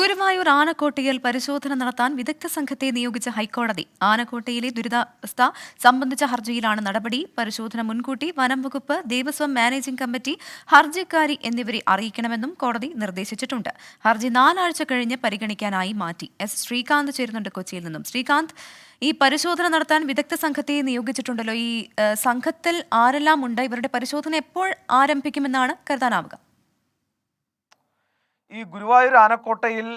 ഗുരുവായൂർ ആനക്കോട്ടയിൽ പരിശോധന നടത്താൻ വിദഗ്ധ സംഘത്തെ നിയോഗിച്ച ഹൈക്കോടതി. ആനക്കോട്ടയിലെ ദുരിതാവസ്ഥ സംബന്ധിച്ച ഹർജിയിലാണ് നടപടി. പരിശോധന മുൻകൂട്ടി വനം വകുപ്പ്, ദേവസ്വം മാനേജിംഗ് കമ്മിറ്റി, ഹർജിക്കാരി എന്നിവരെ അറിയിക്കണമെന്നും കോടതി നിർദ്ദേശിച്ചിട്ടുണ്ട്. ഹർജി 4 ആഴ്ച കഴിഞ്ഞ് പരിഗണിക്കാനായി മാറ്റി. എസ് ശ്രീകാന്ത് ചേരുന്നുണ്ട് കൊച്ചിയിൽ നിന്നും. ശ്രീകാന്ത്, ഈ പരിശോധന നടത്താൻ വിദഗ്ധ സംഘത്തെ നിയോഗിച്ചിട്ടുണ്ടല്ലോ. ഈ സംഘത്തിൽ ആരെല്ലാം ഉണ്ട്? ഇവരുടെ പരിശോധന എപ്പോൾ ആരംഭിക്കുമെന്നാണ് കരുതാനാവുക? ഈ ഗുരുവായൂർ ആനക്കോട്ടയിൽ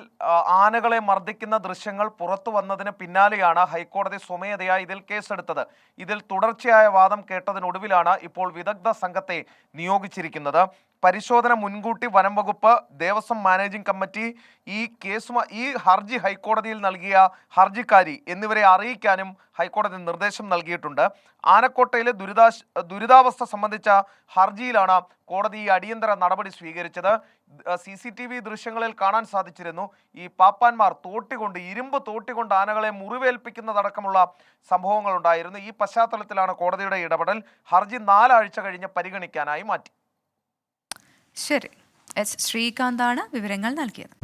ആനകളെ മർദ്ദിക്കുന്ന ദൃശ്യങ്ങൾ പുറത്തു വന്നതിന് പിന്നാലെയാണ് ഹൈക്കോടതി സ്വമേധയാ ഇതിൽ കേസെടുത്തത്. ഇതിൽ തുടർച്ചയായ വാദം കേട്ടതിനൊടുവിലാണ് ഇപ്പോൾ വിദഗ്ധ സംഘത്തെ നിയോഗിച്ചിരിക്കുന്നത്. പരിശോധന മുൻകൂട്ടി വനം വകുപ്പ്, ദേവസ്വം മാനേജിംഗ് കമ്മിറ്റി, ഈ ഹർജി ഹൈക്കോടതിയിൽ നൽകിയ ഹർജിക്കാരി എന്നിവരെ അറിയിക്കാനും ഹൈക്കോടതി നിർദ്ദേശം നൽകിയിട്ടുണ്ട്. ആനക്കോട്ടയിലെ ദുരിതാവസ്ഥ സംബന്ധിച്ച ഹർജിയിലാണ് കോടതി ഈ അടിയന്തര നടപടി സ്വീകരിച്ചത്. CCTV ദൃശ്യങ്ങളിൽ കാണാൻ സാധിച്ചിരുന്നു, ഈ പാപ്പാന്മാർ ഇരുമ്പ് തോട്ടികൊണ്ട് ആനകളെ മുറിവേൽപ്പിക്കുന്നതടക്കമുള്ള സംഭവങ്ങൾ ഉണ്ടായിരുന്നു. ഈ പശ്ചാത്തലത്തിലാണ് കോടതിയുടെ ഇടപെടൽ. ഹർജി 4 ആഴ്ച കഴിഞ്ഞ് പരിഗണിക്കാനായി മാറ്റി. ശരി, എസ് ശ്രീകാന്താണ് വിവരങ്ങൾ നൽകിയത്.